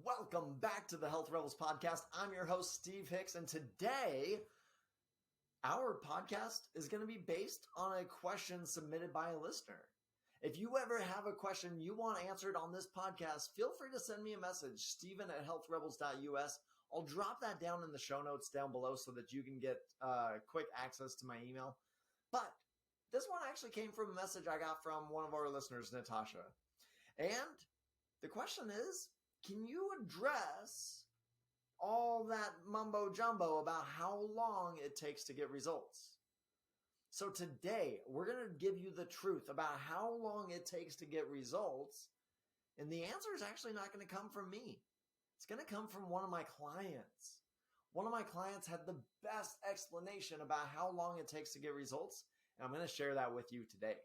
Welcome back to the Health Rebels podcast. I'm your host, Steve Hicks, and today our podcast is going to be based on a question submitted by a listener. If you ever have a question you want answered on this podcast, feel free to send me a message, steven@healthrebels.us. I'll drop that down in the show notes down below so that you can get quick access to my email. But this one actually came from a message I got from one of our listeners, Natasha. And the question is, can you address all that mumbo jumbo about how long it takes to get results? So today, we're going to give you the truth about how long it takes to get results. And the answer is actually not going to come from me. It's going to come from one of my clients. One of my clients had the best explanation about how long it takes to get results. And I'm going to share that with you today.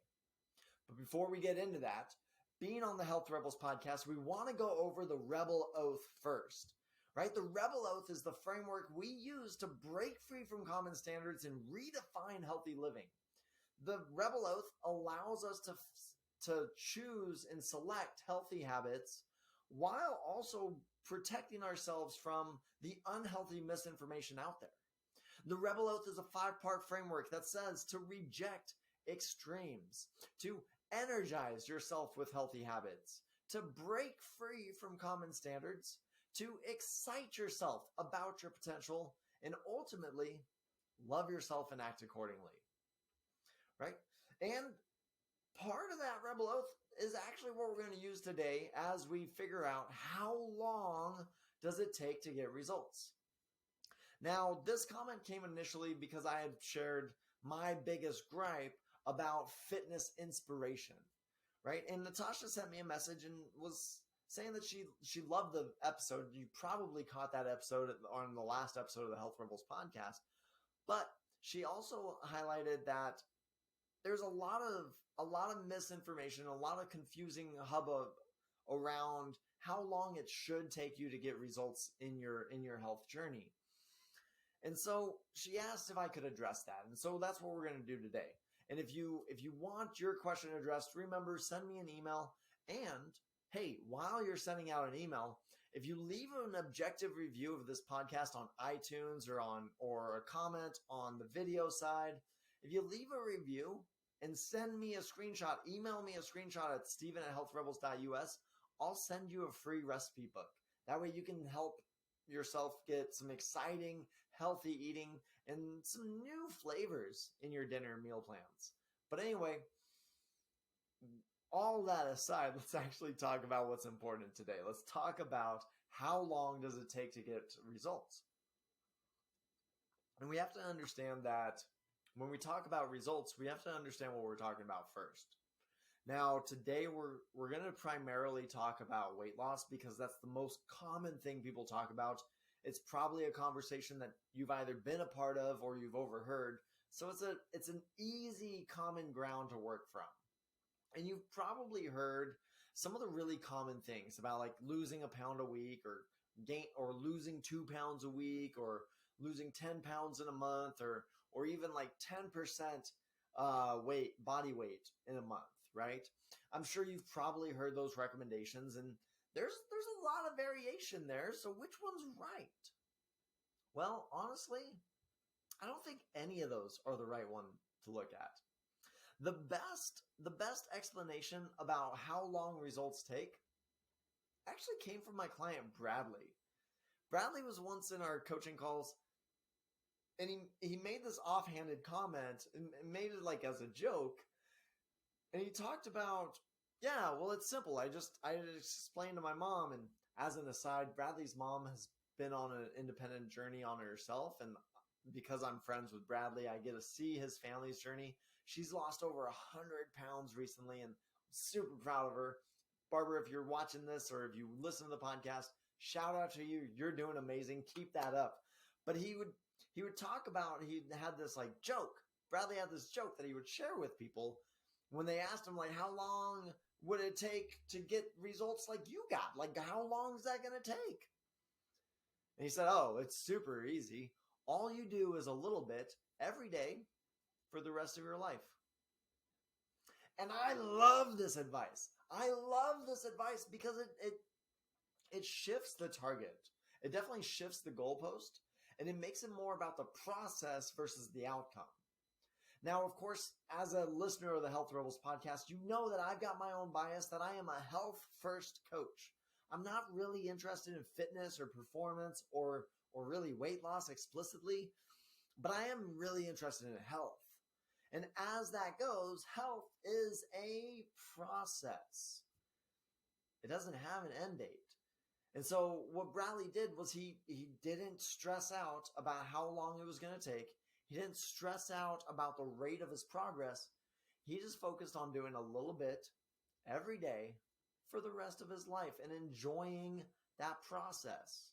But before we get into that, being on the Health Rebels podcast, we want to go over the Rebel Oath first, right? The Rebel Oath is the framework we use to break free from common standards and redefine healthy living. The Rebel Oath allows us to choose and select healthy habits while also protecting ourselves from the unhealthy misinformation out there. The Rebel Oath is a 5-part framework that says to reject extremes, to energize yourself with healthy habits, to break free from common standards, to excite yourself about your potential, and ultimately love yourself and act accordingly. Right? And part of that Rebel Oath is actually what we're going to use today as we figure out how long does it take to get results. Now, this comment came initially because I had shared my biggest gripe about fitness inspiration, right? And Natasha sent me a message and was saying that she loved the episode. You probably caught that episode on the last episode of the Health Rebels podcast. But she also highlighted that there's a lot of misinformation, a lot of confusing hubbub around how long it should take you to get results in your health journey. And so she asked if I could address that. And so that's what we're going to do today. And if you want your question addressed, remember, send me an email. And hey, while you're sending out an email, if you leave an objective review of this podcast on iTunes or a comment on the video side, if you leave a review and send me a screenshot, email me a screenshot at steven@healthrebels.us, I'll send you a free recipe book. That way you can help yourself get some exciting, healthy eating and some new flavors in your dinner meal plans. But anyway, all that aside, let's actually talk about what's important today. Let's talk about how long does it take to get results. And we have to understand that when we talk about results, we have to understand what we're talking about first. Now, today we're going to primarily talk about weight loss because that's the most common thing people talk about. It's probably a conversation that you've either been a part of or you've overheard. So it's an easy common ground to work from. And you've probably heard some of the really common things about like losing a pound a week or losing 2 pounds a week or losing 10 pounds in a month or even like 10% body weight in a month. Right? I'm sure you've probably heard those recommendations, and there's a lot of variation there. So which one's right? Well, honestly, I don't think any of those are the right one to look at. The best explanation about how long results take actually came from my client, Bradley. Bradley was once in our coaching calls, and he made this offhanded comment and made it like as a joke. And he talked about, yeah, well, it's simple. I explained to my mom, and as an aside, Bradley's mom has been on an independent journey on herself. And because I'm friends with Bradley, I get to see his family's journey. She's lost over 100 pounds recently, and I'm super proud of her. Barbara, if you're watching this or if you listen to the podcast, shout out to you. You're doing amazing. Keep that up. But he would talk about, he had this like joke. Bradley had this joke that he would share with people when they asked him, like, how long would it take to get results like you got? Like, how long is that going to take? And he said, oh, it's super easy. All you do is a little bit every day for the rest of your life. And I love this advice. I love this advice because it it shifts the target. It definitely shifts the goalpost, and it makes it more about the process versus the outcome. Now, of course, as a listener of the Health Rebels podcast, you know that I've got my own bias, that I am a health first coach. I'm not really interested in fitness or performance or really weight loss explicitly, but I am really interested in health. And as that goes, health is a process. It doesn't have an end date. And so what Bradley did was he didn't stress out about how long it was going to take. He didn't stress out about the rate of his progress. He just focused on doing a little bit every day for the rest of his life and enjoying that process.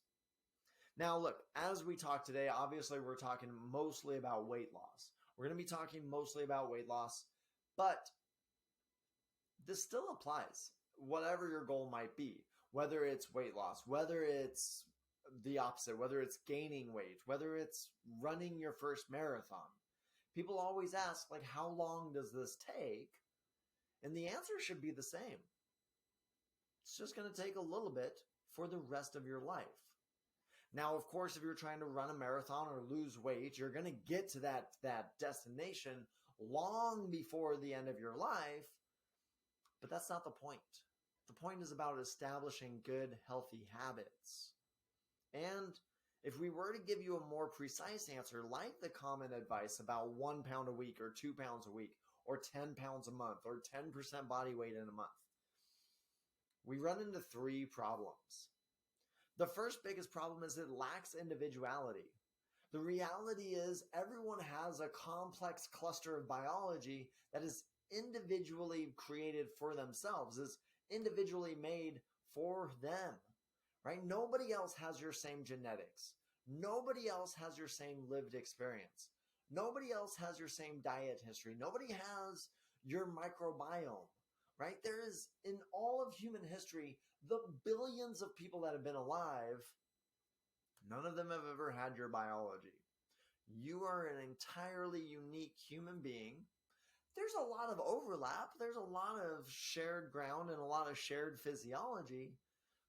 Now, look, as we talk today, obviously we're talking mostly about weight loss. We're going to be talking mostly about weight loss, but this still applies, whatever your goal might be, whether it's weight loss, whether it's the opposite, whether it's gaining weight, whether it's running your first marathon. People always ask, like, how long does this take? And the answer should be the same. It's just going to take a little bit for the rest of your life. Now, of course, if you're trying to run a marathon or lose weight, you're going to get to that destination long before the end of your life, but that's not the point. The point is about establishing good, healthy habits. And if we were to give you a more precise answer, like the common advice about 1 pound a week or 2 pounds a week or 10 pounds a month or 10% body weight in a month, we run into 3 problems. The first biggest problem is it lacks individuality. The reality is everyone has a complex cluster of biology that is individually created for themselves, is individually made for them, right? Nobody else has your same genetics. Nobody else has your same lived experience. Nobody else has your same diet history. Nobody has your microbiome, right? There is, in all of human history, the billions of people that have been alive, none of them have ever had your biology. You are an entirely unique human being. There's a lot of overlap. There's a lot of shared ground and a lot of shared physiology.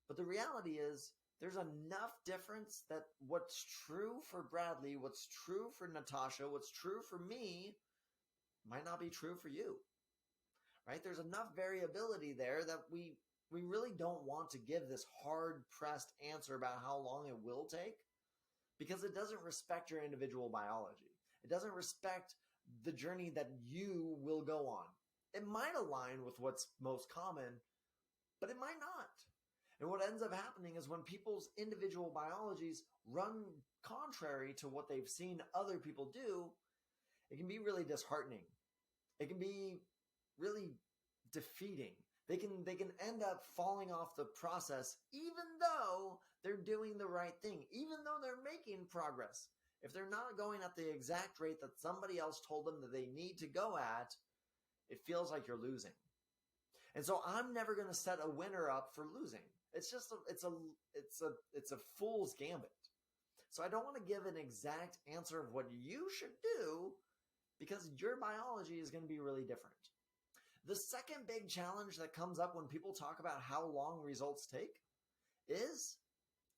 But the reality is there's enough difference that what's true for Bradley, what's true for Natasha, what's true for me might not be true for you, right? There's enough variability there that we really don't want to give this hard-pressed answer about how long it will take, because it doesn't respect your individual biology. It doesn't respect the journey that you will go on. It might align with what's most common, but it might not. And what ends up happening is when people's individual biologies run contrary to what they've seen other people do, it can be really disheartening. It can be really defeating. They can end up falling off the process even though they're doing the right thing, even though they're making progress. If they're not going at the exact rate that somebody else told them that they need to go at, it feels like you're losing. And so I'm never going to set a winner up for losing. It's just it's a fool's gambit. So I don't want to give an exact answer of what you should do, because your biology is going to be really different. The second big challenge that comes up when people talk about how long results take is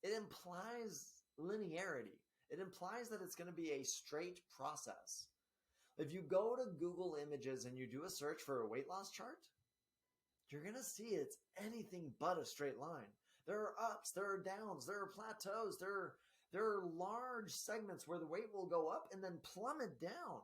it implies linearity. It implies that it's going to be a straight process. If you go to Google Images and you do a search for a weight loss chart, you're going to see it's anything but a straight line. There are ups, there are downs, there are plateaus, there are large segments where the weight will go up and then plummet down.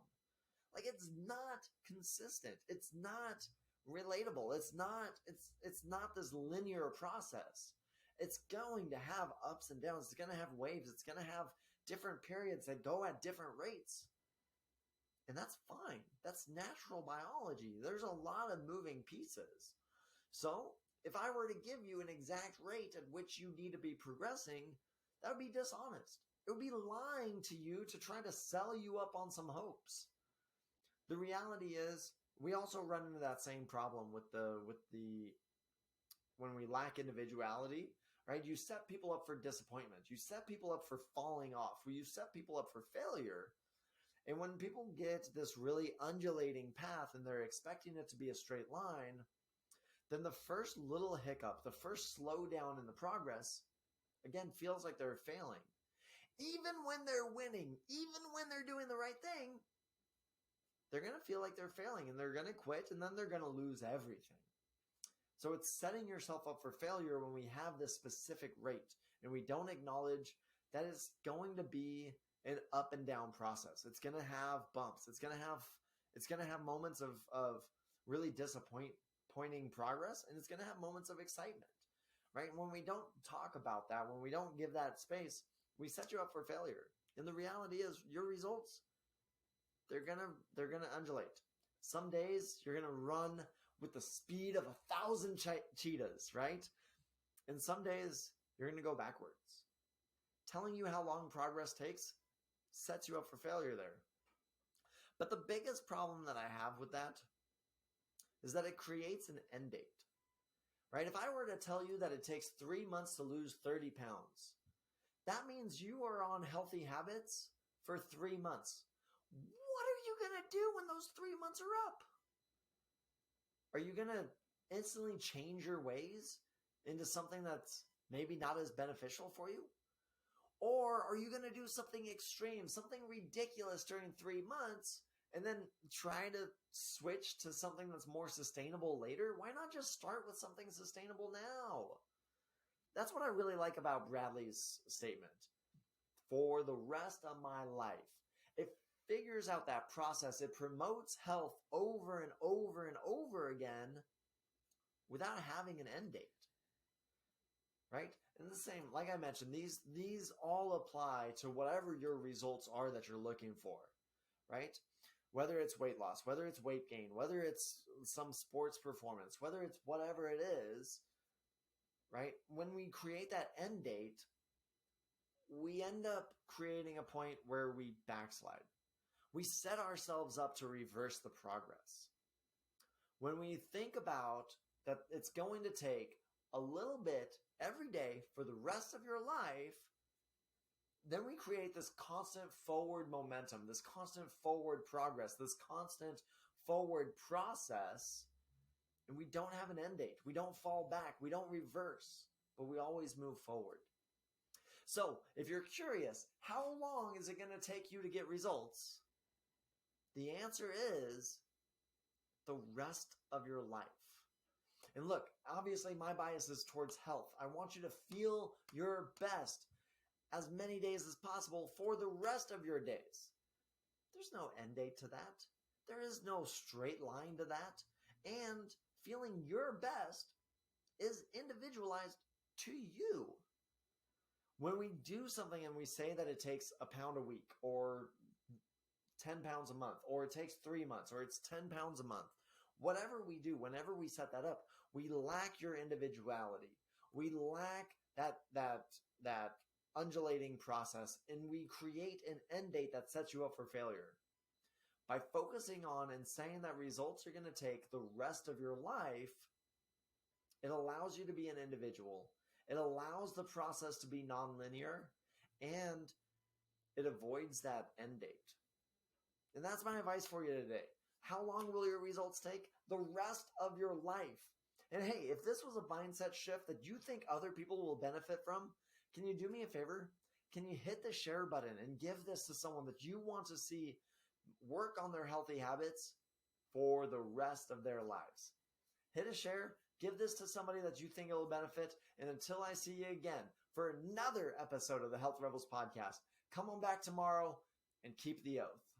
Like, it's not consistent. It's not relatable. It's not this linear process. It's going to have ups and downs. It's going to have waves. It's going to have different periods that go at different rates. And that's fine. That's natural biology. There's a lot of moving pieces. So if I were to give you an exact rate at which you need to be progressing, that would be dishonest. It would be lying to you to try to sell you up on some hopes. The reality is we also run into that same problem with the when we lack individuality, right? You set people up for disappointment. You set people up for falling off. You set people up for failure. And when people get this really undulating path and they're expecting it to be a straight line, then the first little hiccup, the first slowdown in the progress, again, feels like they're failing. Even when they're winning, even when they're doing the right thing, they're going to feel like they're failing and they're going to quit and then they're going to lose everything. So it's setting yourself up for failure when we have this specific rate and we don't acknowledge that it's going to be an up and down process. It's going to have bumps. It's going to have moments of really disappointing progress, and it's going to have moments of excitement, right? And when we don't talk about that, when we don't give that space, we set you up for failure. And the reality is your results, they're going to undulate. Some days you're going to run with the speed of 1,000 cheetahs, right? And some days you're going to go backwards. Telling you how long progress takes sets you up for failure there. But the biggest problem that I have with that is that it creates an end date, right? If I were to tell you that it takes 3 months to lose 30 pounds, that means you are on healthy habits for 3 months. What are you going to do when those 3 months are up? Are you going to instantly change your ways into something that's maybe not as beneficial for you? Or are you going to do something extreme, something ridiculous during 3 months, and then try to switch to something that's more sustainable later? Why not just start with something sustainable now? That's what I really like about Bradley's statement. For the rest of my life, it figures out that process. It promotes health over and over and over again without having an end date. Right? And the same, like I mentioned, these all apply to whatever your results are that you're looking for, right? Whether it's weight loss, whether it's weight gain, whether it's some sports performance, whether it's whatever it is, right? When we create that end date, we end up creating a point where we backslide. We set ourselves up to reverse the progress. When we think about that it's going to take a little bit every day for the rest of your life, then we create this constant forward momentum, this constant forward progress, this constant forward process, and we don't have an end date. We don't fall back. We don't reverse, but we always move forward. So if you're curious, how long is it going to take you to get results? The answer is the rest of your life. And look, obviously my bias is towards health. I want you to feel your best as many days as possible for the rest of your days. There's no end date to that. There is no straight line to that. And feeling your best is individualized to you. When we do something and we say that it takes a pound a week or 10 pounds a month, or it takes 3 months, or it's 10 pounds a month, whatever we do, whenever we set that up, we lack your individuality. We lack that undulating process, and we create an end date that sets you up for failure. By focusing on and saying that results are going to take the rest of your life, it allows you to be an individual. It allows the process to be nonlinear, and it avoids that end date. And that's my advice for you today. How long will your results take? The rest of your life. And hey, if this was a mindset shift that you think other people will benefit from, can you do me a favor? Can you hit the share button and give this to someone that you want to see work on their healthy habits for the rest of their lives? Hit a share, give this to somebody that you think it will benefit, and until I see you again for another episode of the Health Rebels podcast, come on back tomorrow and keep the oath.